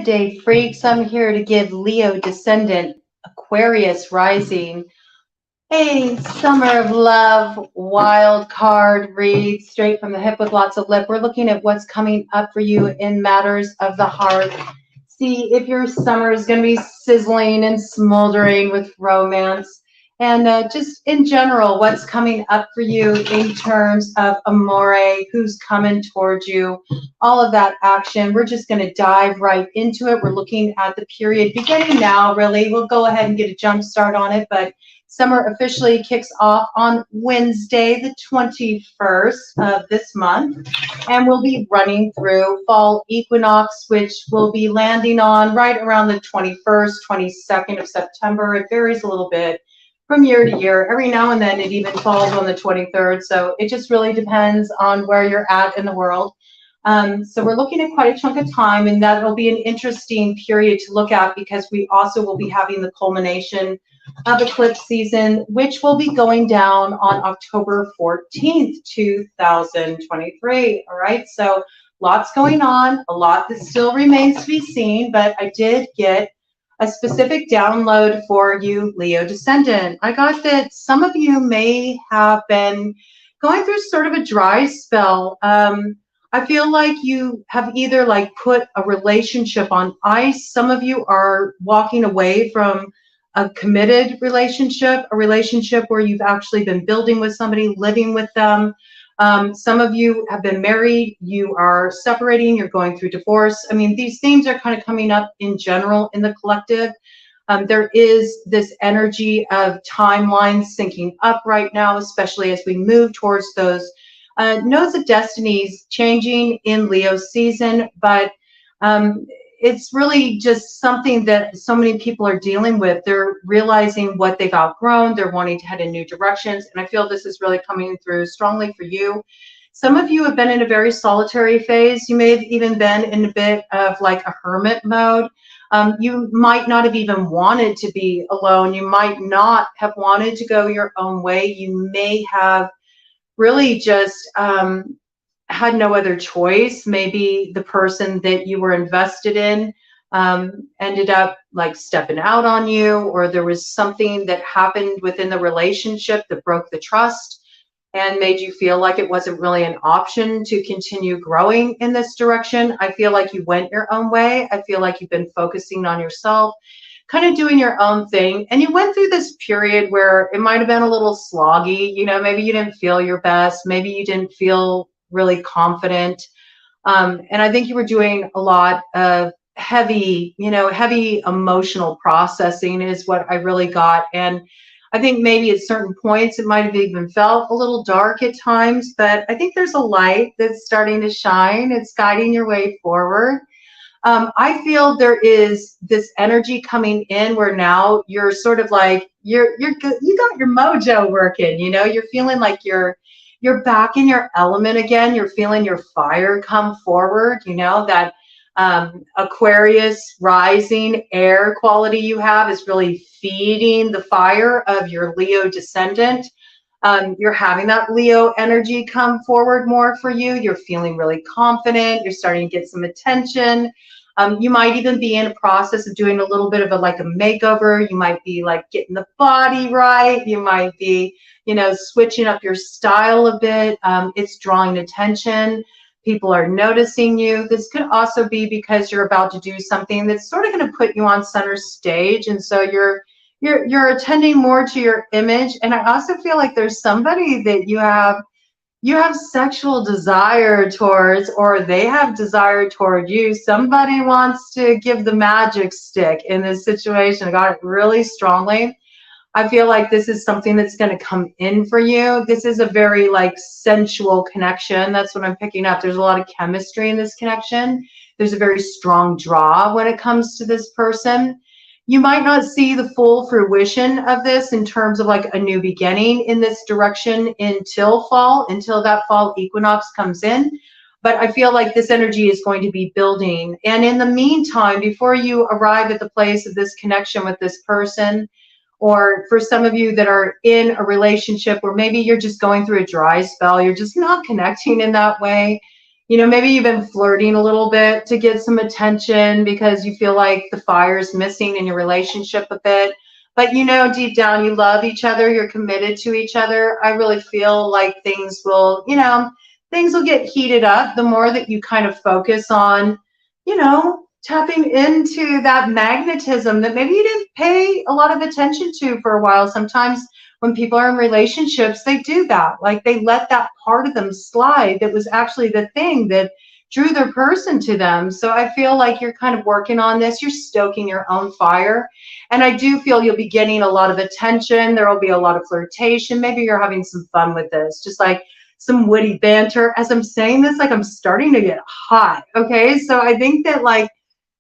Good day, freaks. I'm here to give Leo Descendant Aquarius Rising a summer of love wild card read straight from the hip with lots of lip. We're looking at what's coming up for you in matters of the heart. See if your summer is going to be sizzling and smoldering with romance. And just in general, what's coming up for you in terms of amore, who's coming towards you, all of that action. We're just going to dive right into it. We're looking at the period beginning now, really. We'll go ahead and get a jump start on it, but summer officially kicks off on Wednesday, the 21st of this month, and we'll be running through fall equinox, which will be landing on right around the 21st, 22nd of September. It varies a little bit from year to year. Every now and then it even falls on the 23rd, so it just really depends on where you're at in the world. So we're looking at quite a chunk of time, and that will be an interesting period to look at because we also will be having the culmination of eclipse season, which will be going down on October 14th, 2023. All right, so lots going on, a lot that still remains to be seen, but I did get a specific download for you, Leo Descendant. I got that some of you may have been going through sort of a dry spell. I feel like you have either like put a relationship on ice. Some of you are walking away from a committed relationship, a relationship where you've actually been building with somebody, living with them. Some of you have been married, you are separating, you're going through divorce. I mean, these themes are kind of coming up in general in the collective. There is this energy of timelines syncing up right now, especially as we move towards those nodes of destinies changing in Leo season, but it's really just something that so many people are dealing with. They're realizing what they've outgrown. They're wanting to head in new directions. And I feel this is really coming through strongly for you. Some of you have been in a very solitary phase. You may have even been in a bit of like a hermit mode. You might not have even wanted to be alone. You might not have wanted to go your own way. You may have really just had no other choice. Maybe the person that you were invested in ended up like stepping out on you, or there was something that happened within the relationship that broke the trust and made you feel like it wasn't really an option to continue growing in this direction. I feel like you went your own way. I feel like you've been focusing on yourself, kind of doing your own thing. And you went through this period where it might have been a little sloggy. You know, maybe you didn't feel your best. Maybe you didn't feel really confident. And I think you were doing a lot of heavy emotional processing is what I really got. And I think maybe at certain points it might have even felt a little dark at times, but I think there's a light that's starting to shine. It's guiding your way forward. I feel there is this energy coming in where now you're sort of like, you got your mojo working, you know, you're feeling like you're back in your element again. You're feeling your fire come forward, you know, that Aquarius rising air quality you have is really feeding the fire of your Leo descendant. You're having that Leo energy come forward more for you. You're feeling really confident. You're starting to get some attention. You might even be in a process of doing a little bit of a makeover. You might be like getting the body right. You might be, you know, switching up your style a bit. It's drawing attention. People are noticing you. This could also be because you're about to do something that's sort of going to put you on center stage, and so you're attending more to your image. And I also feel like there's somebody that you have sexual desire towards, or they have desire toward you. Somebody wants to give the magic stick in this situation. I got it really strongly. I feel like this is something that's going to come in for you. This is a very like sensual connection. That's what I'm picking up. There's a lot of chemistry in this connection. There's a very strong draw when it comes to this person. You might not see the full fruition of this in terms of like a new beginning in this direction until that fall equinox comes in. But I feel like this energy is going to be building. And in the meantime, before you arrive at the place of this connection with this person, or for some of you that are in a relationship where maybe you're just going through a dry spell, you're just not connecting in that way, You know, maybe you've been flirting a little bit to get some attention because you feel like the fire's missing in your relationship a bit. But you know, deep down, you love each other. You're committed to each other. I really feel like things will, you know, things will get heated up the more that you kind of focus on, you know, tapping into that magnetism that maybe you didn't pay a lot of attention to for a while. Sometimes when people are in relationships, they do that. Like they let that part of them slide that was actually the thing that drew their person to them. So I feel like you're kind of working on this. You're stoking your own fire. And I do feel you'll be getting a lot of attention. There will be a lot of flirtation. Maybe you're having some fun with this, just like some witty banter. As I'm saying this, like I'm starting to get hot. Okay. So I think that like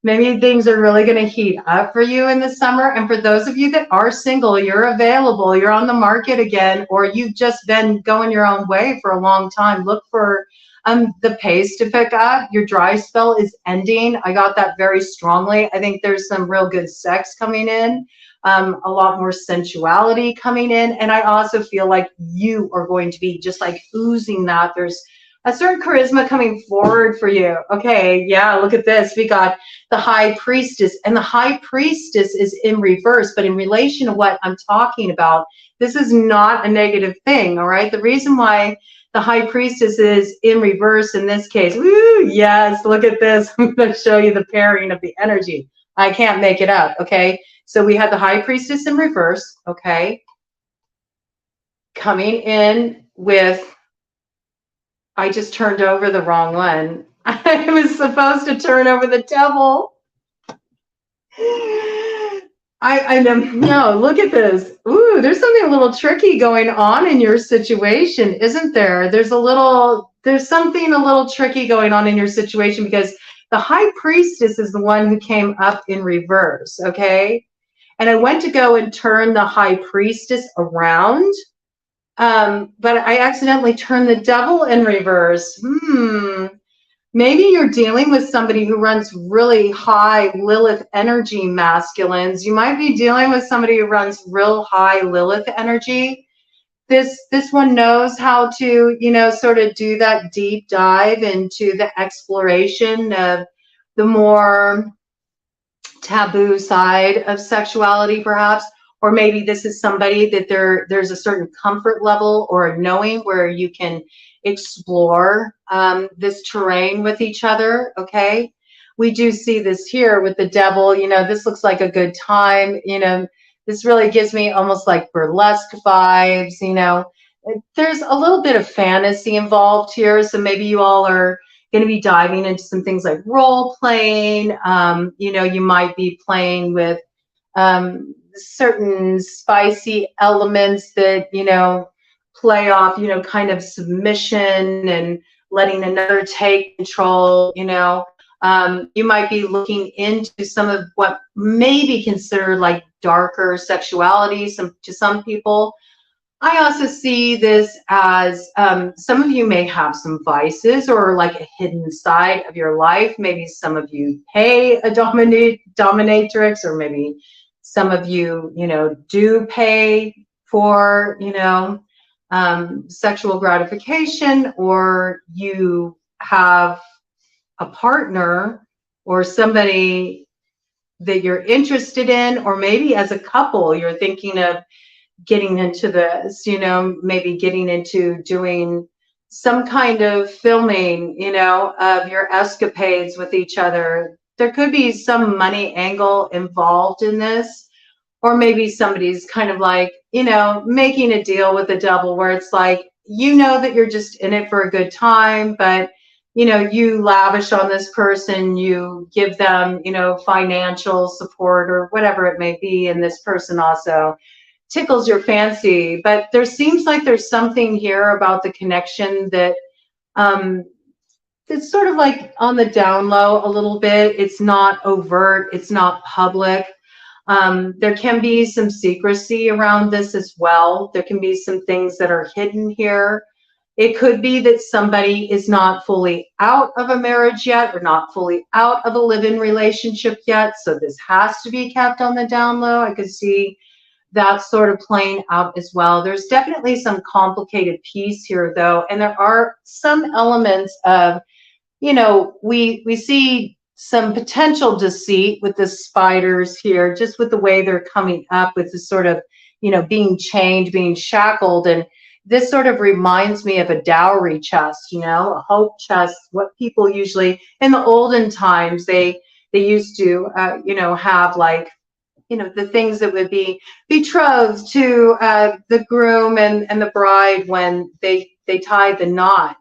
maybe things are really going to heat up for you in the summer. And for those of you that are single, you're available, you're on the market again, or you've just been going your own way for a long time. Look for the pace to pick up. Your dry spell is ending. I got that very strongly. I think there's some real good sex coming in, a lot more sensuality coming in. And I also feel like you are going to be just like oozing that. There's a certain charisma coming forward for you. Okay, yeah, look at this. We got the High Priestess, and the High Priestess is in reverse, but in relation to what I'm talking about, this is not a negative thing, all right? The reason why the High Priestess is in reverse in this case, woo, yes, look at this. I'm going to show you the pairing of the energy. I can't make it up, okay? So we had the High Priestess in reverse, okay? Coming in with, I just turned over the wrong one. I was supposed to turn over the devil. I know, no, look at this. Ooh, there's something a little tricky going on in your situation, isn't there? There's something a little tricky going on in your situation because the High Priestess is the one who came up in reverse, okay? And I went to go and turn the High Priestess around, but I accidentally turned the devil in reverse. Maybe you're dealing with somebody who runs really high Lilith energy masculines. You might be dealing with somebody who runs real high Lilith energy. This one knows how to, you know, sort of do that deep dive into the exploration of the more taboo side of sexuality, perhaps. Or maybe this is somebody that there's a certain comfort level or a knowing where you can explore this terrain with each other, okay? We do see this here with the devil. You know, this looks like a good time. You know, this really gives me almost like burlesque vibes, you know. There's a little bit of fantasy involved here, so maybe you all are going to be diving into some things like role playing. You know, you might be playing with certain spicy elements that, you know, play off, you know, kind of submission and letting another take control, you know. You might be looking into some of what may be considered like darker sexuality to some people. I also see this as some of you may have some vices or like a hidden side of your life. Maybe some of you pay a dominatrix, or maybe some of you, you know, do pay for, you know, sexual gratification, or you have a partner or somebody that you're interested in, or maybe as a couple, you're thinking of getting into this, you know, maybe getting into doing some kind of filming, you know, of your escapades with each other. There could be some money angle involved in this, or maybe somebody's kind of like, you know, making a deal with the devil where it's like, you know, that you're just in it for a good time, but you know, you lavish on this person, you give them, you know, financial support or whatever it may be, and this person also tickles your fancy. But there seems like there's something here about the connection that it's sort of like on the down low a little bit. It's not overt, it's not public. There can be some secrecy around this as well. There can be some things that are hidden here. It could be that somebody is not fully out of a marriage yet, or not fully out of a live-in relationship yet. So this has to be kept on the down low. I could see that sort of playing out as well. There's definitely some complicated piece here though. And there are some elements of we see some potential deceit with the spiders here, just with the way they're coming up with this sort of, being chained, being shackled. And this sort of reminds me of a dowry chest, a hope chest, what people usually in the olden times, they used to, have like, the things that would be betrothed to the groom and the bride when they tied the knot,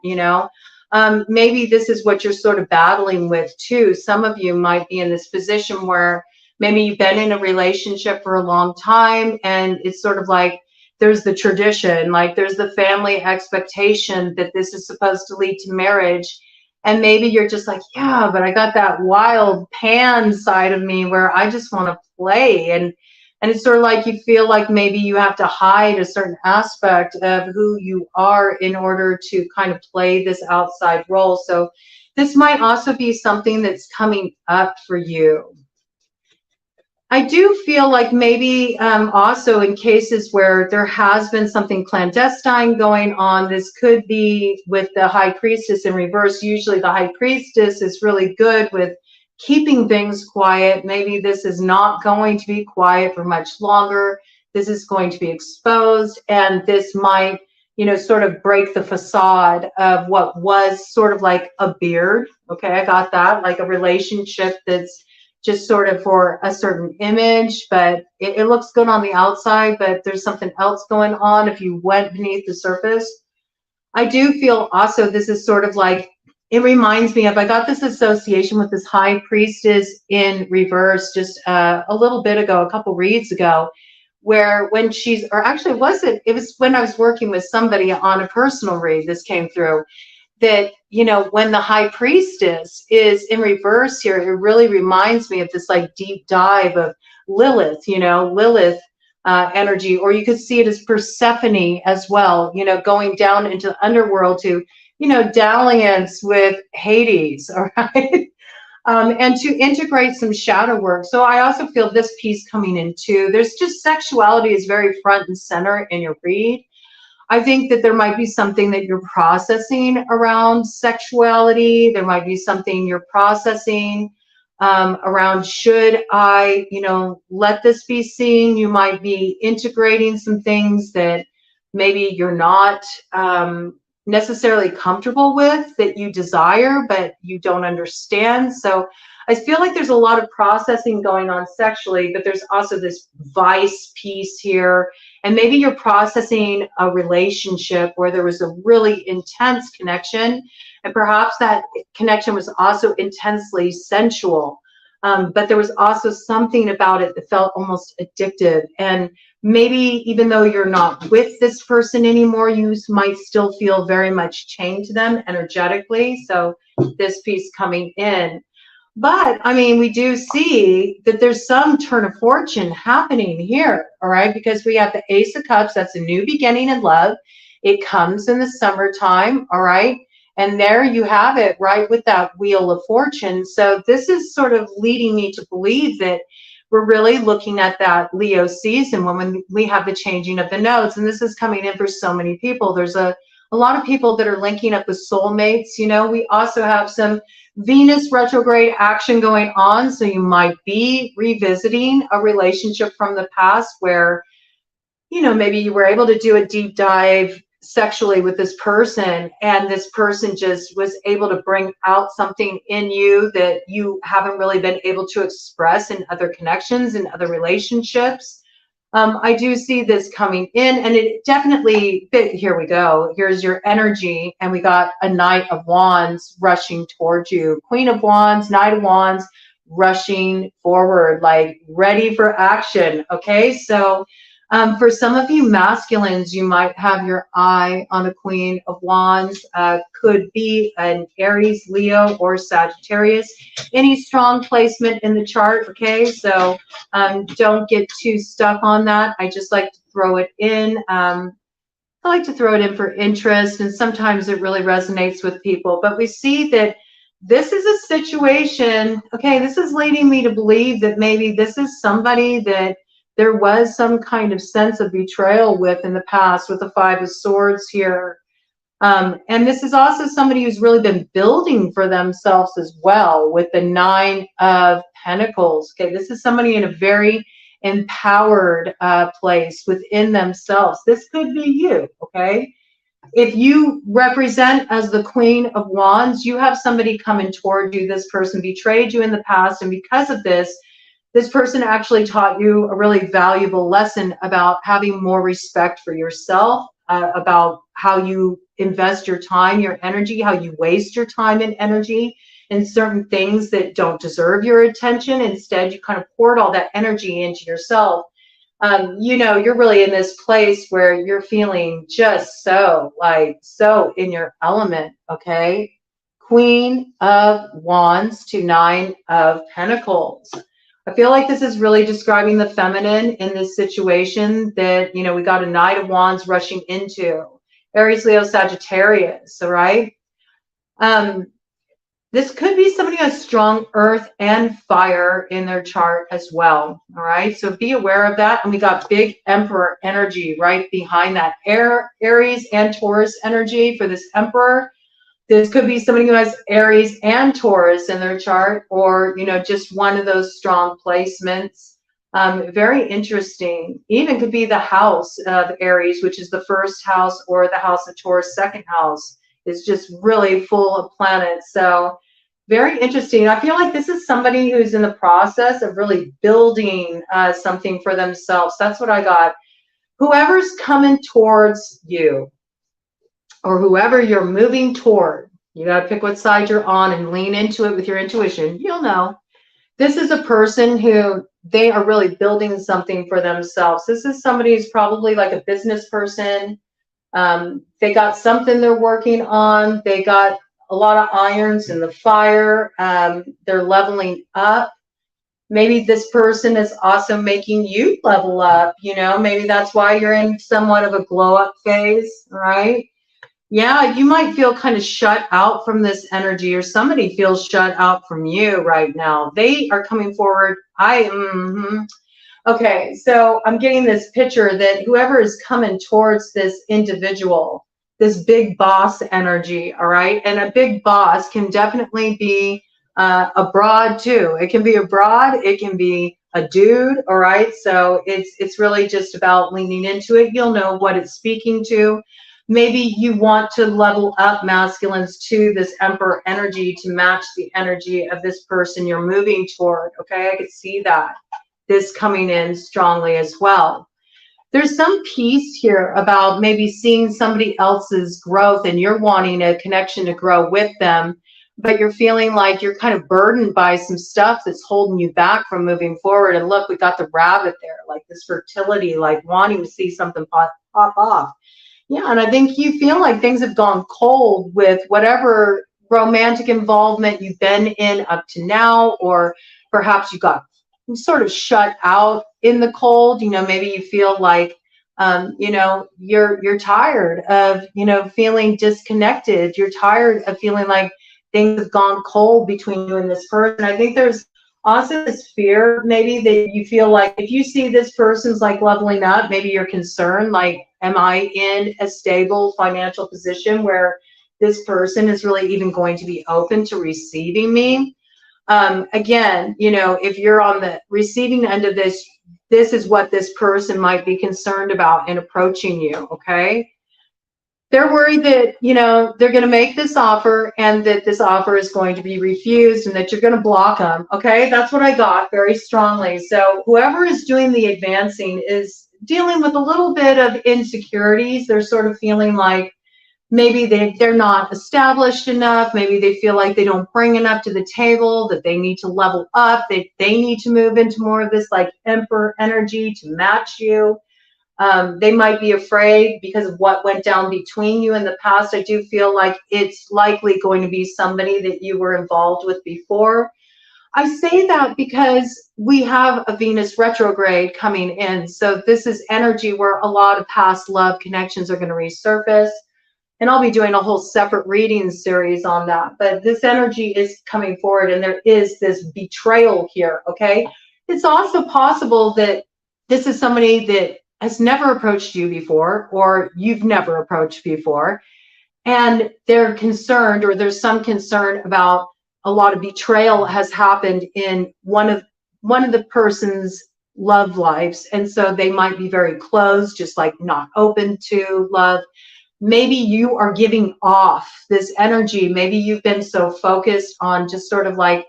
maybe this is what you're sort of battling with too. Some of you might be in this position where maybe you've been in a relationship for a long time, and it's sort of like there's the tradition, like there's the family expectation that this is supposed to lead to marriage. And maybe you're just like, yeah, but I got that wild pan side of me where I just want to play. And it's sort of like you feel like maybe you have to hide a certain aspect of who you are in order to kind of play this outside role. So this might also be something that's coming up for you. I do feel like maybe also in cases where there has been something clandestine going on, this could be with the High Priestess in reverse. Usually the High Priestess is really good with keeping things quiet. Maybe this is not going to be quiet for much longer. This is going to be exposed, and this might, sort of break the facade of what was sort of like a beard. Okay, I got that, like a relationship that's just sort of for a certain image, but it looks good on the outside, but there's something else going on if you went beneath the surface. I do feel also this is sort of like, it reminds me of, I got this association with this High Priestess in reverse just a little bit ago, a couple reads ago, where when she's, or actually it was when I was working with somebody on a personal read, this came through, that, when the High Priestess is in reverse here, it really reminds me of this like deep dive of Lilith, Lilith energy, or you could see it as Persephone as well, going down into the underworld to, dalliance with Hades, all right? And to integrate some shadow work. So I also feel this piece coming in too. There's just sexuality is very front and center in your read. I think that there might be something that you're processing around sexuality. There might be something you're processing around, should I, let this be seen? You might be integrating some things that maybe you're not necessarily comfortable with, that you desire, but you don't understand. So I feel like there's a lot of processing going on sexually, but there's also this vice piece here. And maybe you're processing a relationship where there was a really intense connection, and perhaps that connection was also intensely sensual. But there was also something about it that felt almost addictive. And maybe even though you're not with this person anymore, you might still feel very much chained to them energetically. So this piece coming in. But I mean, we do see that there's some turn of fortune happening here, all right? Because we have the Ace of Cups, that's a new beginning in love. It comes in the summertime, all right? And there you have it, right, with that Wheel of Fortune. So this is sort of leading me to believe that we're really looking at that Leo season when we have the changing of the nodes. And this is coming in for so many people. There's a lot of people that are linking up with soulmates. We also have some Venus retrograde action going on. So you might be revisiting a relationship from the past where, maybe you were able to do a deep dive sexually with this person, and this person just was able to bring out something in you that you haven't really been able to express in other connections, in other relationships. I do see this coming in, and it definitely, here we go. Here's your energy, and we got a Knight of Wands rushing towards you. Queen of Wands, Knight of Wands, rushing forward, like ready for action, okay? So for some of you masculines, you might have your eye on the Queen of Wands. Could be an Aries, Leo, or Sagittarius. Any strong placement in the chart, okay? So don't get too stuck on that. I just like to throw it in. I like to throw it in for interest, and sometimes it really resonates with people. But we see that this is a situation, okay, this is leading me to believe that maybe this is somebody that there was some kind of sense of betrayal with in the past, with the Five of Swords here. And this is also somebody who's really been building for themselves as well with the 9 of Pentacles. Okay, this is somebody in a very empowered place within themselves. This could be you, okay? If you represent as the Queen of Wands, you have somebody coming toward you. This person betrayed you in the past, and because of this, this person actually taught you a really valuable lesson about having more respect for yourself, about how you invest your time, your energy, how you waste your time and energy in certain things that don't deserve your attention. Instead, you kind of poured all that energy into yourself. You know, you're really in this place where you're feeling just so in your element, okay? Queen of Wands to 9 of Pentacles. I feel like this is really describing the feminine in this situation that, you know, we got a Knight of Wands rushing into Aries, Leo, Sagittarius, all right? This could be somebody who has strong earth and fire in their chart as well, all right? So be aware of that. And we got big Emperor energy right behind that. Aries and Taurus energy for this Emperor. This could be somebody who has Aries and Taurus in their chart, or, you know, just one of those strong placements. Very interesting. Even could be the house of Aries, which is the first house, or the house of Taurus, second house, is just really full of planets. So very interesting. I feel like this is somebody who's in the process of really building something for themselves. That's what I got. Whoever's coming towards you, or whoever you're moving toward, you got to pick what side you're on and lean into it with your intuition. You'll know. This is a person who they are really building something for themselves. This is somebody who's probably like a business person. They got something they're working on. They got a lot of irons in the fire. They're leveling up. Maybe this person is also making you level up. You know, maybe that's why you're in somewhat of a glow up phase, right? Yeah, you might feel kind of shut out from this energy, or somebody feels shut out from you right now. They are coming forward. Okay, so I'm getting this picture that whoever is coming towards this individual, this big boss energy, all right? And a big boss can definitely be abroad too. It can be abroad, it can be a dude, all right? So it's really just about leaning into it. You'll know what it's speaking to. Maybe you want to level up masculines to this Emperor energy to match the energy of this person you're moving toward, okay? I could see that. This coming in strongly as well. There's some piece here about maybe seeing somebody else's growth and you're wanting a connection to grow with them, but you're feeling like you're kind of burdened by some stuff that's holding you back from moving forward. And look, we got the rabbit there, like this fertility, like wanting to see something pop off. Yeah, and I think you feel like things have gone cold with whatever romantic involvement you've been in up to now, or perhaps you got sort of shut out in the cold. You know, maybe you feel like, you know, you're tired of, you know, feeling disconnected. You're tired of feeling like things have gone cold between you and this person. I think there's also this fear maybe that you feel like if you see this person's like leveling up, maybe you're concerned, like, am I in a stable financial position where this person is really even going to be open to receiving me? Again, you know, if you're on the receiving end of this, this is what this person might be concerned about in approaching you, okay? They're worried that, you know, they're going to make this offer and that this offer is going to be refused and that you're going to block them, okay? That's what I got very strongly. So whoever is doing the advancing is dealing with a little bit of insecurities. They're sort of feeling like maybe they're not established enough. Maybe they feel like they don't bring enough to the table, that they need to level up, that they need to move into more of this like Emperor energy to match you. They might be afraid because of what went down between you in the past. I do feel like it's likely going to be somebody that you were involved with before. I say that because we have a Venus retrograde coming in. So this is energy where a lot of past love connections are going to resurface. And I'll be doing a whole separate reading series on that. But this energy is coming forward and there is this betrayal here, okay? It's also possible that this is somebody that has never approached you before, or you've never approached before. and they're concerned, or there's some concern about a lot of betrayal has happened in one of the person's love lives, and so they might be very closed, just like not open to love. Maybe you are giving off this energy. Maybe you've been so focused on just sort of like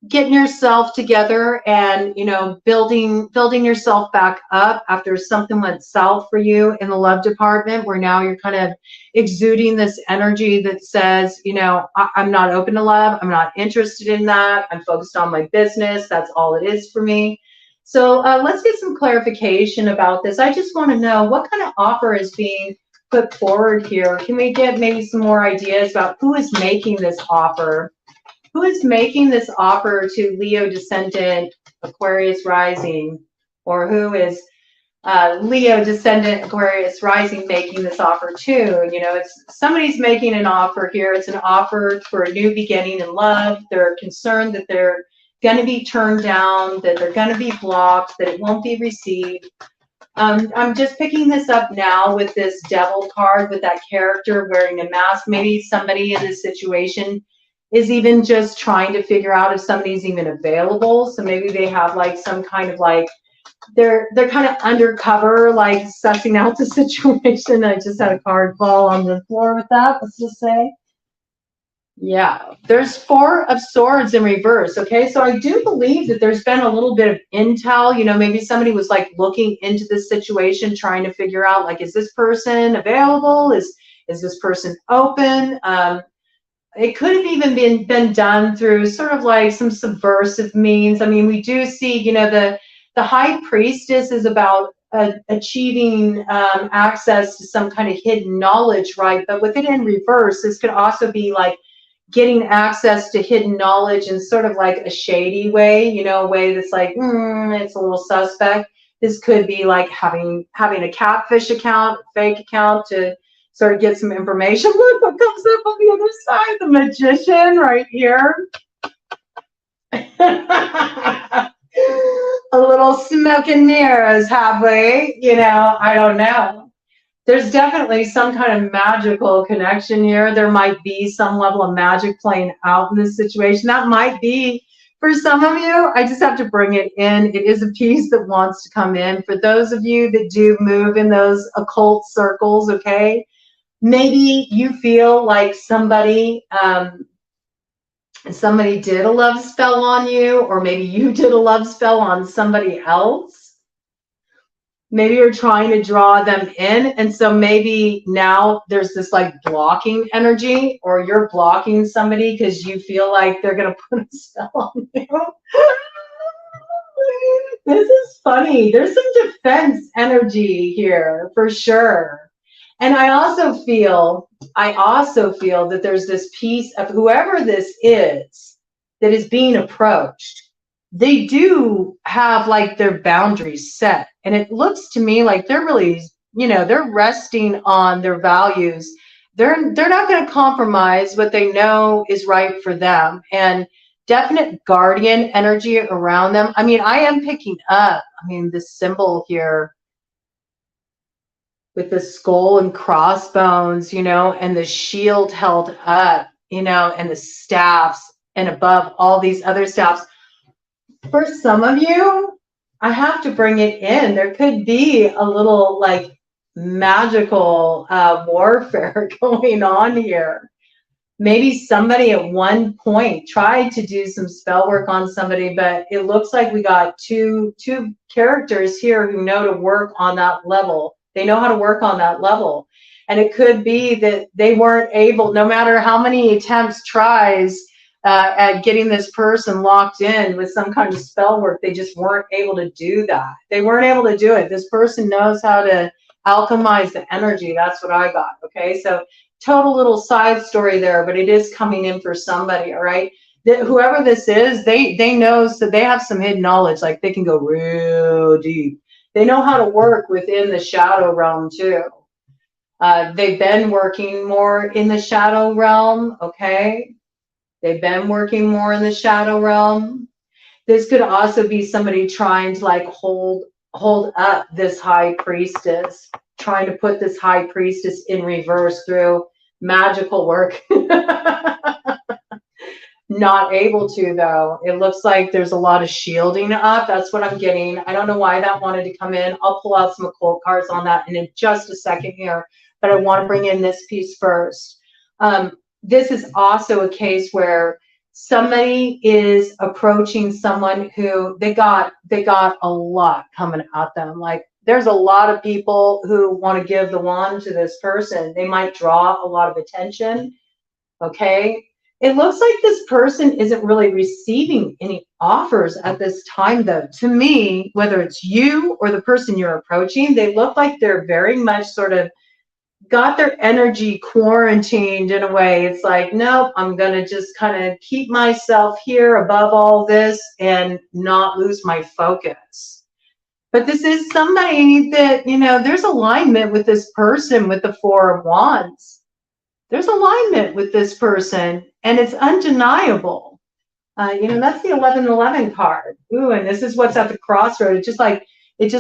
getting yourself together and, you know, building yourself back up after something went south for you in the love department, where now you're kind of exuding this energy that says, you know, I'm not open to love. I'm not interested in that. I'm focused on my business. That's all it is for me. So let's get some clarification about this. I just want to know what kind of offer is being put forward here. Can we get maybe some more ideas about who is making this offer? Who is making this offer to Leo Descendant Aquarius Rising? Or who is Leo Descendant Aquarius Rising making this offer to? You know, it's somebody's making an offer here. It's an offer for a new beginning in love. They're concerned that they're going to be turned down, that they're going to be blocked, that it won't be received. I'm just picking this up now with this devil card, with that character wearing a mask. Maybe somebody in this situation is even just trying to figure out if somebody's even available. So maybe they have like some kind of like, they're kind of undercover, like sussing out the situation. I just had a card fall on the floor with that, let's just say. Yeah, there's Four of Swords in reverse. Okay, so I do believe that there's been a little bit of intel. You know, maybe somebody was like looking into this situation, trying to figure out like, is this person available? Is this person open? It could have even been done through sort of like some subversive means. I mean, we do see, you know, the High Priestess is about achieving access to some kind of hidden knowledge, right? But with it in reverse, this could also be like getting access to hidden knowledge in sort of like a shady way, you know, a way that's like, it's a little suspect. This could be like having a catfish account, fake account to sort of get some information. Look what comes up on the other side, the Magician right here. A little smoke and mirrors, have we? You know, I don't know. There's definitely some kind of magical connection here. There might be some level of magic playing out in this situation. That might be for some of you. I just have to bring it in. It is a piece that wants to come in. For those of you that do move in those occult circles, okay, maybe you feel like somebody did a love spell on you, or maybe you did a love spell on somebody else. Maybe you're trying to draw them in, and so maybe now there's this like blocking energy, or you're blocking somebody because you feel like they're going to put a spell on you. This is funny. There's some defense energy here for sure. And I also feel that there's this piece of whoever this is that is being approached. They do have like their boundaries set. And it looks to me like they're really, you know, they're resting on their values. They're not going to compromise what they know is right for them. And definite guardian energy around them. I mean, I am picking up, this symbol here with the skull and crossbones, you know, and the shield held up, you know, and the staffs, and above all these other staffs. For some of you, I have to bring it in. There could be a little like magical warfare going on here. Maybe somebody at one point tried to do some spell work on somebody, but it looks like we got two characters here who know to work on that level. They know how to work on that level. And it could be that they weren't able, no matter how many attempts, tries at getting this person locked in with some kind of spell work, they just weren't able to do that. They weren't able to do it. This person knows how to alchemize the energy. That's what I got. Okay, so total little side story there, but it is coming in for somebody. All right, whoever this is, they know, so they have some hidden knowledge. Like they can go real deep. They know how to work within the shadow realm too. They've been working more in the shadow realm. Okay, they've been working more in the shadow realm. This could also be somebody trying to like hold up this high priestess, trying to put this high priestess in reverse through magical work. Not able to, though. It looks like there's a lot of shielding up. That's what I'm getting. I don't know why that wanted to come in. I'll pull out some occult cards on that in just a second here, but I want to bring in this piece first. This is also a case where somebody is approaching someone who they got a lot coming at them. Like, there's a lot of people who want to give the wand to this person. They might draw a lot of attention. Okay. It looks like this person isn't really receiving any offers at this time, though. To me, whether it's you or the person you're approaching, they look like they're very much sort of got their energy quarantined in a way. It's like, nope, I'm going to just kind of keep myself here above all this and not lose my focus. But this is somebody that, you know, there's alignment with this person with the Four of Wands. There's alignment with this person, and it's undeniable. You know, that's the 1111 card. Ooh, and this is what's at the crossroad. It just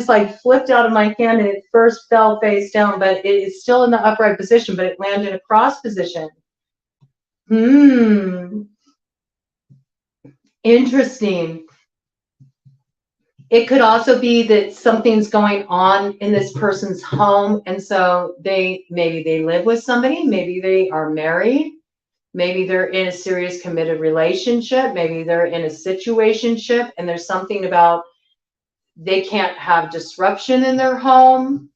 like flipped out of my hand, and it first fell face down, but it is still in the upright position, but it landed in a cross position. Interesting. It could also be that something's going on in this person's home, and so maybe they live with somebody, maybe they are married, maybe they're in a serious committed relationship, maybe they're in a situationship, and there's something about they can't have disruption in their home,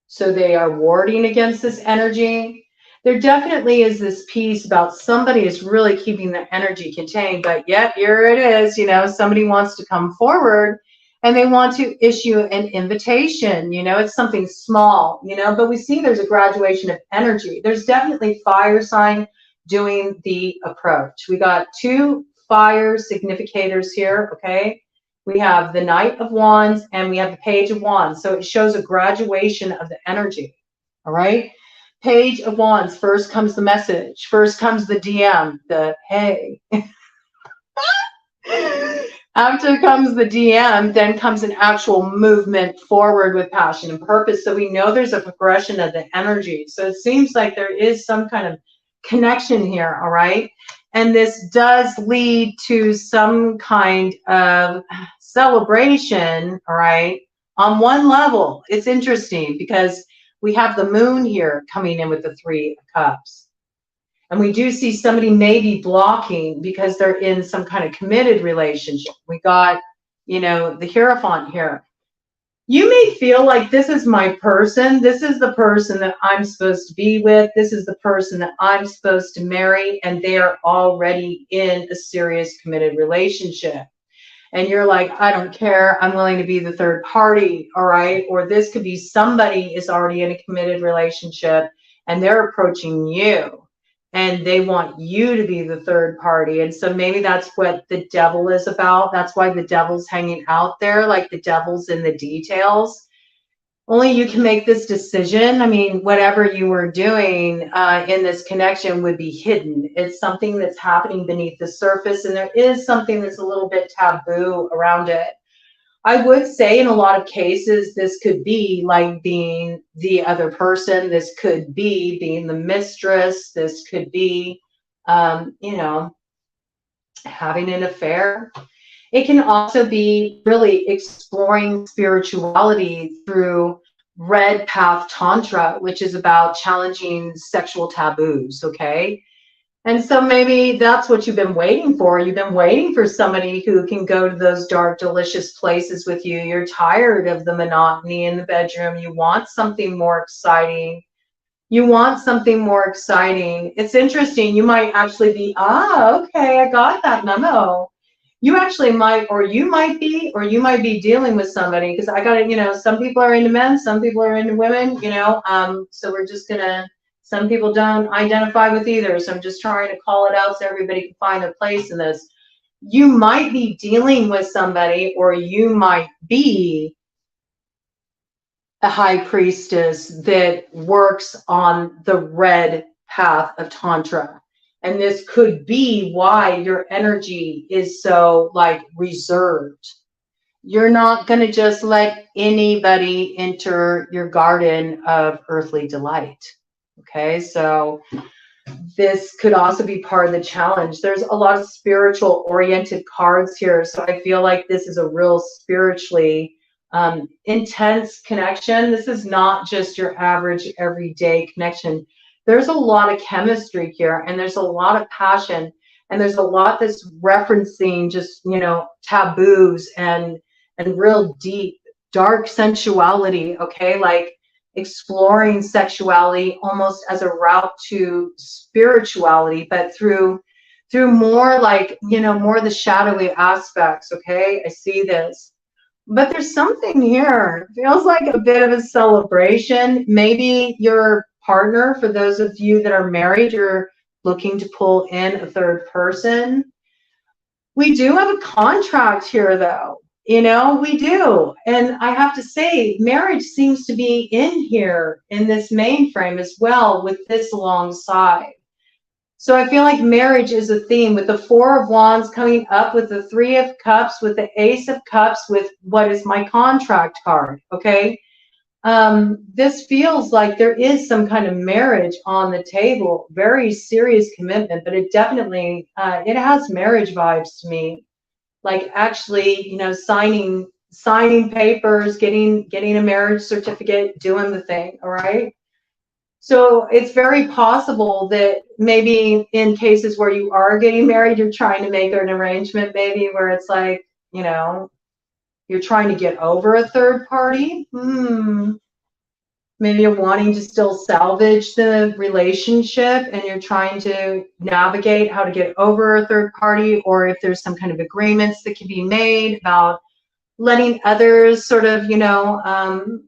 so they are warding against this energy. There definitely is this piece about somebody is really keeping their energy contained, but yet here it is, you know, somebody wants to come forward and they want to issue an invitation. You know, it's something small, you know, but we see there's a graduation of energy. There's definitely fire sign doing the approach. We got two fire significators here, okay? We have the Knight of Wands and we have the Page of Wands. So it shows a graduation of the energy, all right? Page of Wands, first comes the message. First comes the DM, the hey. After comes the DM, then comes an actual movement forward with passion and purpose. So we know there's a progression of the energy. So it seems like there is some kind of connection here, all right? And this does lead to some kind of celebration, all right? On one level, it's interesting because we have the moon here coming in with the Three of Cups. And we do see somebody maybe blocking because they're in some kind of committed relationship. We got, you know, the Hierophant here. You may feel like this is my person. This is the person that I'm supposed to be with. This is the person that I'm supposed to marry. And they are already in a serious committed relationship. And you're like, I don't care. I'm willing to be the third party. All right. Or this could be somebody is already in a committed relationship and they're approaching you. And they want you to be the third party. And so maybe that's what the devil is about. That's why the devil's hanging out there, like the devil's in the details. Only you can make this decision. I mean, whatever you were doing in this connection would be hidden. It's something that's happening beneath the surface. And there is something that's a little bit taboo around it. I would say in a lot of cases, this could be like being the other person. This could be being the mistress. This could be, you know, having an affair. It can also be really exploring spirituality through Red Path Tantra, which is about challenging sexual taboos, okay? And so maybe that's what you've been waiting for. You've been waiting for somebody who can go to those dark, delicious places with you. You're tired of the monotony in the bedroom. You want something more exciting. You want something more exciting. It's interesting. You might actually be, okay, I got that memo. You actually might, or you might be dealing with somebody, because I got it, you know, some people are into men, some people are into women, you know, so we're just gonna, some people don't identify with either. So I'm just trying to call it out so everybody can find a place in this. You might be dealing with somebody, or you might be a high priestess that works on the red path of Tantra. And this could be why your energy is so like reserved. You're not going to just let anybody enter your garden of earthly delight. Okay, so this could also be part of the challenge. There's a lot of spiritual oriented cards here. So I feel like this is a real spiritually intense connection. This is not just your average everyday connection. There's a lot of chemistry here, and there's a lot of passion, and there's a lot that's referencing just, you know, taboos and real deep, dark sensuality, okay? Like exploring sexuality almost as a route to spirituality, but through more like, you know, more the shadowy aspects, okay? I see this. But there's something here. It feels like a bit of a celebration. Maybe your partner, for those of you that are married, you're looking to pull in a third person. We do have a contract here, though. You know, we do. And I have to say, marriage seems to be in here in this mainframe as well, with this alongside. So I feel like marriage is a theme, with the Four of Wands coming up, with the Three of Cups, with the Ace of Cups, with what is my contract card, okay? This feels like there is some kind of marriage on the table, very serious commitment, but it definitely, it has marriage vibes to me. Like actually, you know, signing papers, getting a marriage certificate, doing the thing, all right? So it's very possible that maybe in cases where you are getting married, you're trying to make an arrangement maybe where it's like, you know, you're trying to get over a third party. Maybe you're wanting to still salvage the relationship and you're trying to navigate how to get over a third party, or if there's some kind of agreements that can be made about letting others sort of, you know,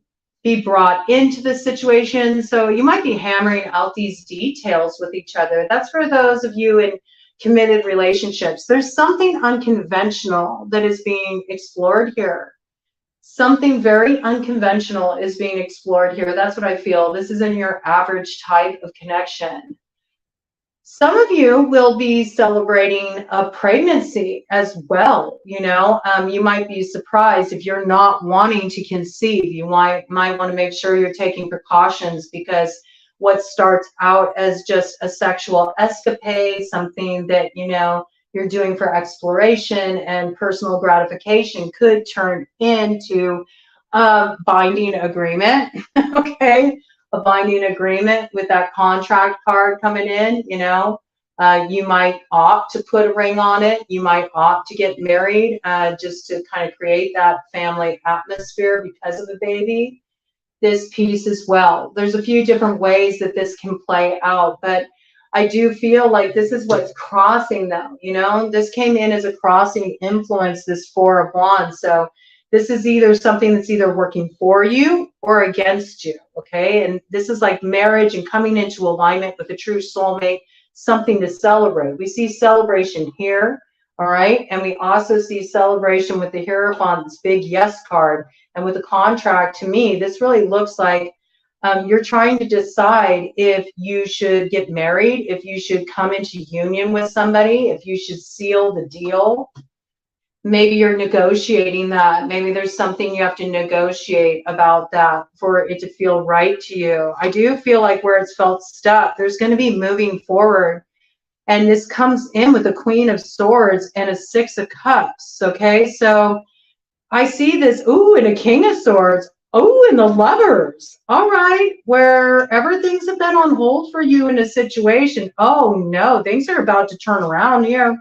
be brought into the situation. So you might be hammering out these details with each other. That's for those of you in committed relationships. There's something unconventional that is being explored here. Something very unconventional is being explored here. That's what I feel. This isn't your average type of connection. Some of you will be celebrating a pregnancy as well. You know, you might be surprised if you're not wanting to conceive. You might want to make sure you're taking precautions, because what starts out as just a sexual escapade, something that, you know, you're doing for exploration and personal gratification, could turn into a binding agreement, okay? A binding agreement with that contract card coming in, you know. You might opt to put a ring on it. You might opt to get married just to kind of create that family atmosphere because of the baby. This piece as well. There's a few different ways that this can play out, but I do feel like this is what's crossing them, you know. This came in as a crossing influence, this Four of Wands. So this is either something that's either working for you or against you, okay? And this is like marriage and coming into alignment with a true soulmate, something to celebrate. We see celebration here, all right? And we also see celebration with the Hierophant, this big yes card. And with the contract, to me, this really looks like you're trying to decide if you should get married, if you should come into union with somebody, if you should seal the deal. Maybe you're negotiating that. Maybe there's something you have to negotiate about that for it to feel right to you. I do feel like where it's felt stuck, there's going to be moving forward. And this comes in with a Queen of Swords and a Six of Cups, okay? So I see this, ooh, and a King of Swords. Oh, and the Lovers. All right, wherever things have been on hold for you in a situation, oh no, things are about to turn around here.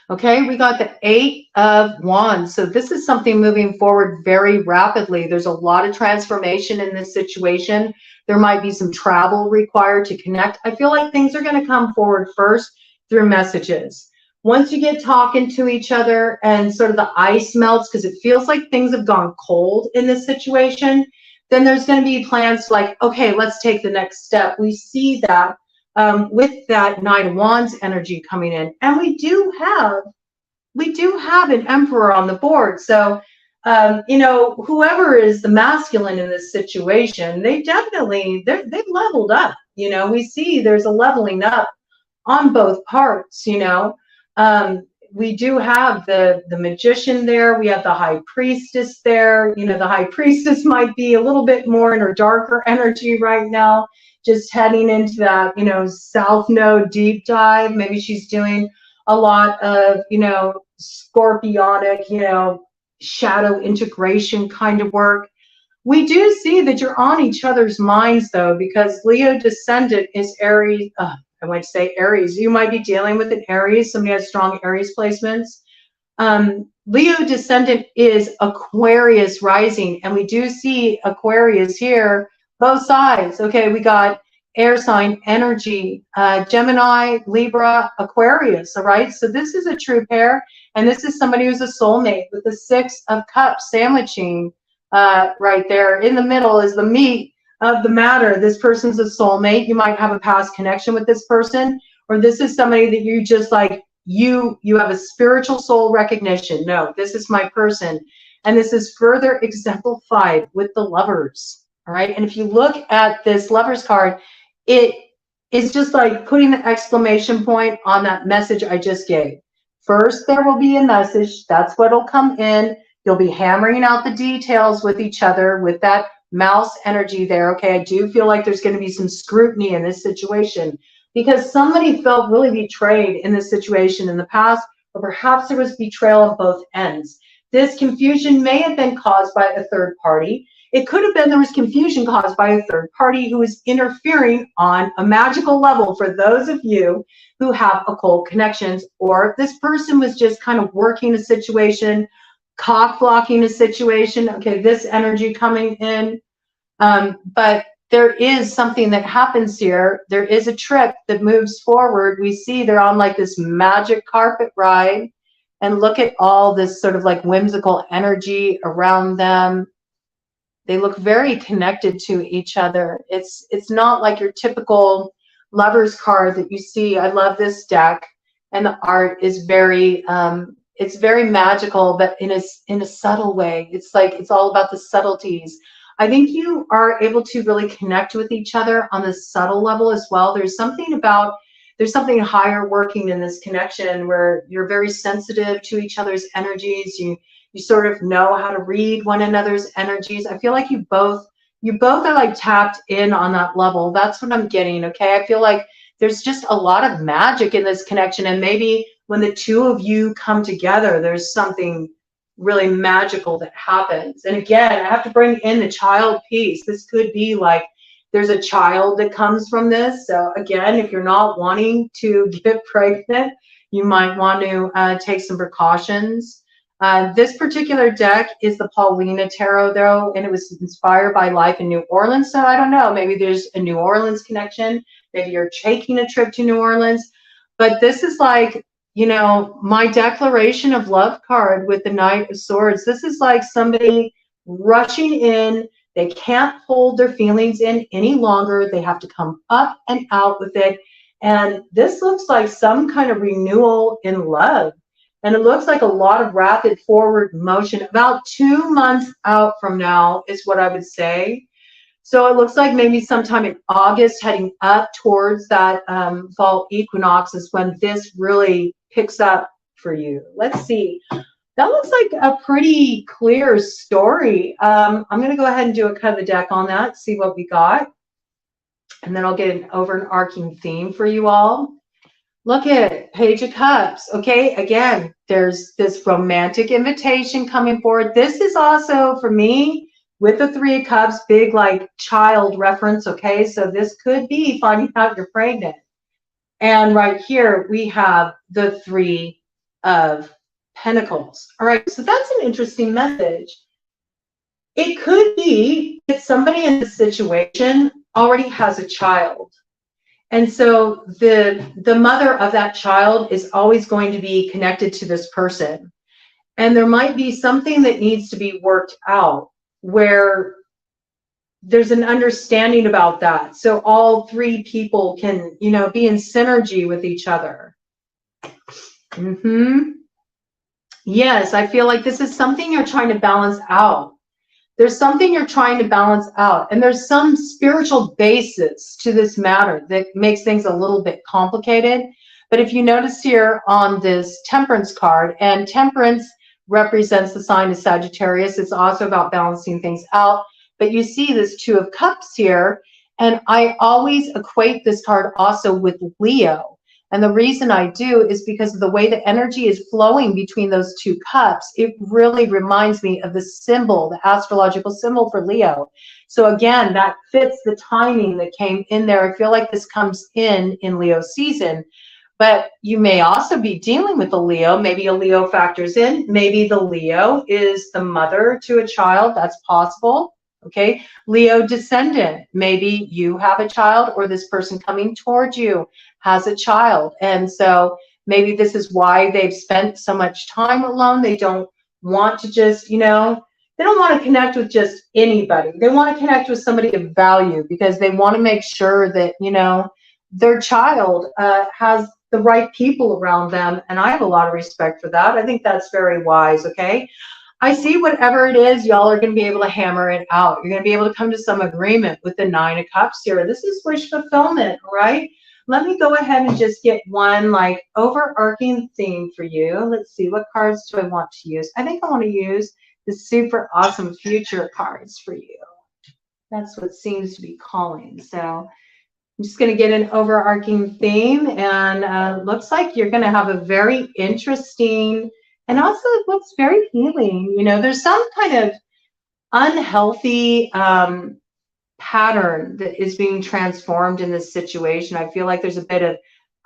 Okay, we got the Eight of Wands. So this is something moving forward very rapidly. There's a lot of transformation in this situation. There might be some travel required to connect. I feel like things are going to come forward first through messages. Once you get talking to each other and sort of the ice melts, because it feels like things have gone cold in this situation, then there's going to be plans like, okay, let's take the next step. We see that with that Nine of Wands energy coming in. And we do have an Emperor on the board. So, you know, whoever is the masculine in this situation, they've leveled up. You know, we see there's a leveling up on both parts, you know. we do have the magician there. We have the high priestess there. You know, the high priestess might be a little bit more in her darker energy right now, just heading into that, you know, south node deep dive. Maybe she's doing a lot of, you know, scorpionic, you know, shadow integration kind of work. We do see that you're on each other's minds, though, because Leo Descendant is Aries. I want to say Aries. You might be dealing with an Aries. Somebody has strong Aries placements. Leo Descendant is Aquarius Rising, and we do see Aquarius here, both sides. Okay, we got air sign energy, Gemini, Libra, Aquarius. All right, so this is a true pair, and this is somebody who's a soulmate with the Six of Cups sandwiching right there. In the middle is the meat of the matter. This person's a soulmate. You might have a past connection with this person, or this is somebody that you just like, you have a spiritual soul recognition. No, this is my person. And this is further exemplified with the Lovers. All right. And if you look at this Lovers card, it is just like putting the exclamation point on that message I just gave. First, there will be a message. That's what'll come in. You'll be hammering out the details with each other with that mouse energy there. Okay, I do feel like there's going to be some scrutiny in this situation because somebody felt really betrayed in this situation in the past, or perhaps there was betrayal on both ends. This confusion may have been caused by a third party. It could have been there was confusion caused by a third party who was interfering on a magical level for those of you who have occult connections, or this person was just kind of working a situation, cock blocking a situation. Okay, this energy coming in. But there is something that happens here. There is a trip that moves forward. We see they're on like this magic carpet ride, and look at all this sort of like whimsical energy around them. They look very connected to each other. It's not like your typical Lovers card that you see. I love this deck, and the art is very it's very magical, but in a subtle way. It's like it's all about the subtleties. I think you are able to really connect with each other on the subtle level as well. There's something higher working in this connection where you're very sensitive to each other's energies. You sort of know how to read one another's energies. I feel like you both are like tapped in on that level. That's what I'm getting. Okay, I feel like there's just a lot of magic in this connection, and maybe when the two of you come together, there's something really magical that happens. And again, I have to bring in the child piece. This could be like there's a child that comes from this. So again, if you're not wanting to get pregnant, you might want to take some precautions. This particular deck is the Paulina Tarot, though, and it was inspired by life in New Orleans. So I don't know, maybe there's a New Orleans connection. Maybe you're taking a trip to New Orleans. But this is like, you know, my declaration of love card with the Knight of Swords. This is like somebody rushing in. They can't hold their feelings in any longer. They have to come up and out with it. And this looks like some kind of renewal in love. And it looks like a lot of rapid forward motion. About 2 months out from now is what I would say. So it looks like maybe sometime in August, heading up towards that fall equinox is when this really picks up for you. Let's see. That looks like a pretty clear story. I'm going to go ahead and do a cut of the deck on that, see what we got. And then I'll get an overarching theme for you all. Look at Page of Cups. Okay, again, there's this romantic invitation coming forward. This is also, for me, with the Three of Cups, big like child reference. Okay, so this could be finding out you're pregnant. And right here, we have the Three of Pentacles. All right, so that's an interesting message. It could be that somebody in this situation already has a child. And so the mother of that child is always going to be connected to this person. And there might be something that needs to be worked out where there's an understanding about that. So all three people can, you know, be in synergy with each other. Yes, I feel like this is something you're trying to balance out. There's something you're trying to balance out, and there's some spiritual basis to this matter that makes things a little bit complicated. But if you notice here on this Temperance card, and Temperance represents the sign of Sagittarius, it's also about balancing things out. But you see this Two of Cups here, and I always equate this card also with Leo. And the reason I do is because of the way the energy is flowing between those two cups. It really reminds me of the symbol, the astrological symbol for Leo. So again, that fits the timing that came in there. I feel like this comes in Leo season. But you may also be dealing with a Leo. Maybe a Leo factors in. Maybe the Leo is the mother to a child. That's possible. Okay. Leo Descendant. Maybe you have a child, or this person coming towards you has a child. And so maybe this is why they've spent so much time alone. They don't want to just, they don't want to connect with just anybody. They want to connect with somebody of value, because they want to make sure that, their child has the right people around them. And I have a lot of respect for that. I think that's very wise. Okay. I see whatever it is, y'all are going to be able to hammer it out. You're going to be able to come to some agreement with the Nine of Cups here. This is wish fulfillment, right? Let me go ahead and just get one like overarching theme for you. Let's see, what cards do I want to use? I think I want to use the super awesome future cards for you. That's what seems to be calling. So I'm just going to get an overarching theme, and looks like you're going to have a very interesting, and also it looks very healing. There's some kind of unhealthy pattern that is being transformed in this situation. I feel like there's a bit of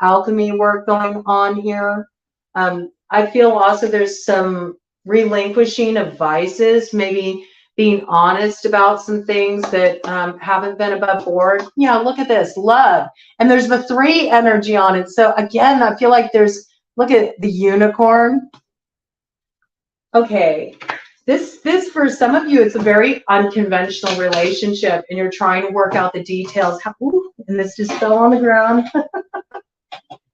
alchemy work going on here. I feel also there's some relinquishing of vices, maybe being honest about some things that haven't been above board. Yeah, look at this, love. And there's the 3 energy on it. So again, I feel like look at the unicorn. Okay. This for some of you, it's a very unconventional relationship, and you're trying to work out the details. And this just fell on the ground.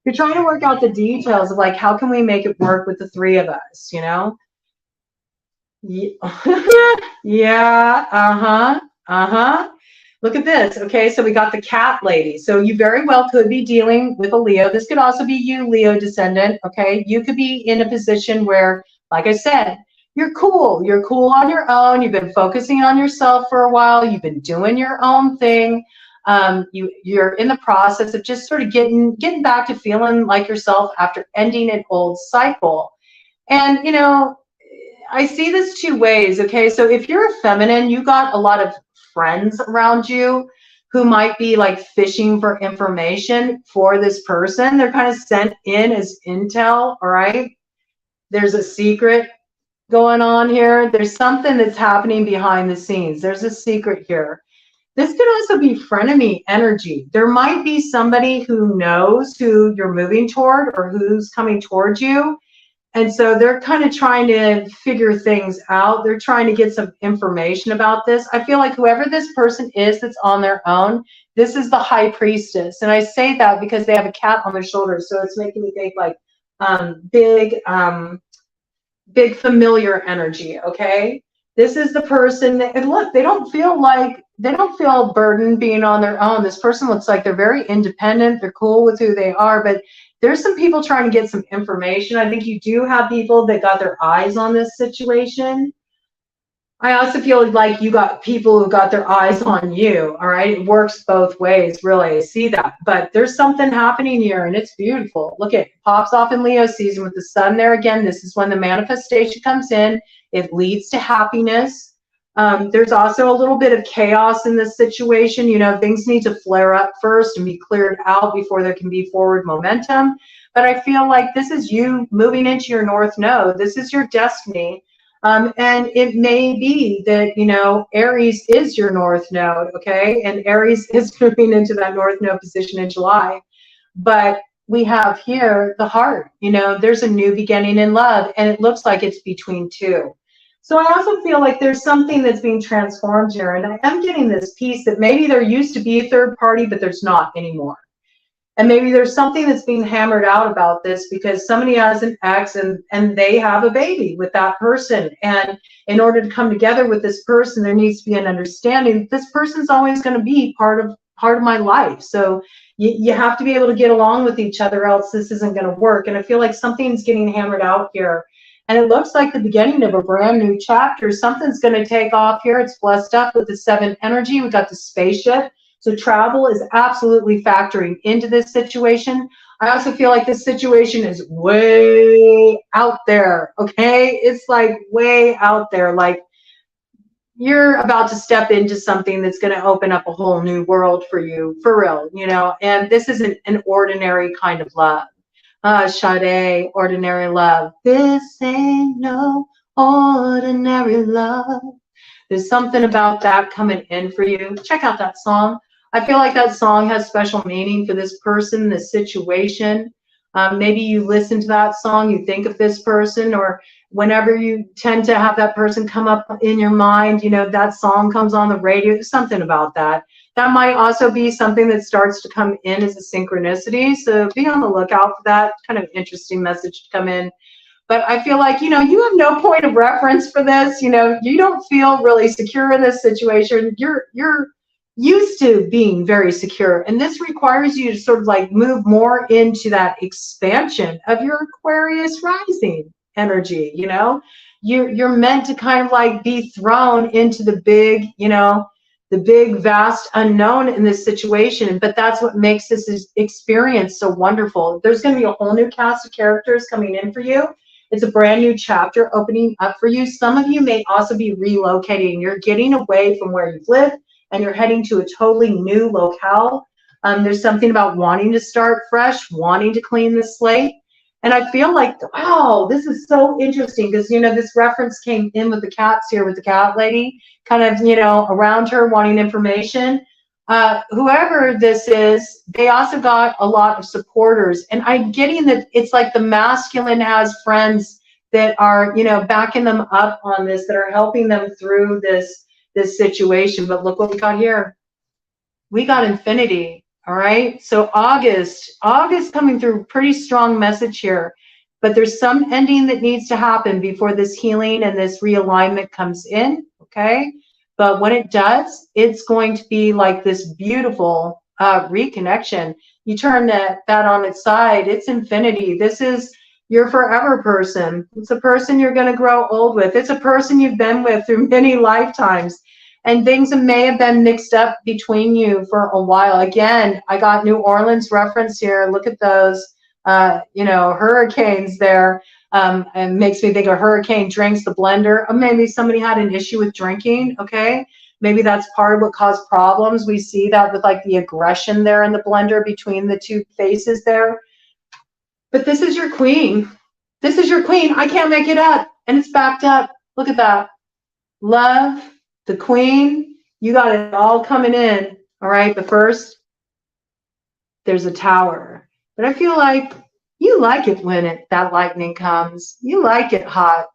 You're trying to work out the details of like, how can we make it work with the 3 of us, Yeah. Look at this. Okay, so we got the cat lady. So you very well could be dealing with a Leo. This could also be you, Leo Descendant. Okay, you could be in a position where, like I said, you're cool. You're cool on your own. You've been focusing on yourself for a while. You've been doing your own thing. You're in the process of just sort of getting back to feeling like yourself after ending an old cycle. And, I see this 2 ways. Okay, so if you're a feminine, you got a lot of friends around you who might be like fishing for information for this person. They're kind of sent in as intel. All right. There's a secret going on here. There's something that's happening behind the scenes. There's a secret here. This could also be frenemy energy. There might be somebody who knows who you're moving toward or who's coming towards you. And so they're kind of trying to figure things out. They're trying to get some information about this. I feel like whoever this person is that's on their own, this is the High Priestess. And I say that because they have a cat on their shoulders. So it's making me think like big familiar energy. Okay. This is the person that, and look, they don't feel burdened being on their own. This person looks like they're very independent. They're cool with who they are, but there's some people trying to get some information. I think you do have people that got their eyes on this situation. I also feel like you got people who got their eyes on you. All right. It works both ways, really. I see that. But there's something happening here, and it's beautiful. Look, it pops off in Leo season with the sun there again. This is when the manifestation comes in. It leads to happiness. There's also a little bit of chaos in this situation. Things need to flare up first and be cleared out before there can be forward momentum. But I feel like this is you moving into your North Node. This is your destiny. And it may be that, Aries is your North Node, okay? And Aries is moving into that North Node position in July. But we have here the heart. There's a new beginning in love, and it looks like it's between 2. So I also feel like there's something that's being transformed here, and I am getting this piece that maybe there used to be a third party, but there's not anymore. And maybe there's something that's being hammered out about this because somebody has an ex and they have a baby with that person. And in order to come together with this person, there needs to be an understanding that this person's always going to be part of part of my life. So you have to be able to get along with each other, else this isn't going to work. And I feel like something's getting hammered out here. And it looks like the beginning of a brand new chapter. Something's going to take off here. It's blessed up with the 7 energy. We got the spaceship. So travel is absolutely factoring into this situation. I also feel like this situation is way out there, okay? It's like way out there. Like you're about to step into something that's going to open up a whole new world for you, for real, you know? And this isn't an ordinary kind of love. Sade, ordinary love. This ain't no ordinary love. There's something about that coming in for you. Check out that song. I feel like that song has special meaning for this person, this situation. Maybe you listen to that song, you think of this person, or whenever you tend to have that person come up in your mind, you know, that song comes on the radio. There's something about that. That might also be something that starts to come in as a synchronicity. So be on the lookout for that kind of interesting message to come in. But I feel like, you know, you have no point of reference for this. You know, you don't feel really secure in this situation. You're used to being very secure. And this requires you to sort of like move more into that expansion of your Aquarius rising energy. You know, you're meant to kind of like be thrown into the big, you know, the big vast unknown in this situation. But that's what makes this experience so wonderful. There's going to be a whole new cast of characters coming in for you. It's a brand new chapter opening up for you. Some of you may also be relocating. You're getting away from where you've lived and you're heading to a totally new locale. There's something about wanting to start fresh, wanting to clean the slate. And I feel like, wow, this is so interesting because, you know, this reference came in with the cats here, with the cat lady kind of, you know, around her wanting information. Whoever this is, they also got a lot of supporters. And I'm getting that it's like the masculine has friends that are, you know, backing them up on this, that are helping them through this situation. But look what we got here. We got infinity. All right. So August coming through, pretty strong message here. But there's some ending that needs to happen before this healing and this realignment comes in. Okay. But when it does, it's going to be like this beautiful reconnection. You turn that on its side, it's infinity. This is your forever person. It's a person you're going to grow old with. It's a person you've been with through many lifetimes. And things may have been mixed up between you for a while. Again, I got New Orleans reference here. Look at those, you know, hurricanes there. And makes me think of hurricane drinks, the blender. Or maybe somebody had an issue with drinking, okay? Maybe that's part of what caused problems. We see that with like the aggression there in the blender between the two faces there. But this is your queen. This is your queen. I can't make it up. And it's backed up. Look at that. Love, the queen. You got it all coming in, all right? But first, there's a tower. But I feel like you like it when that lightning comes. You like it hot.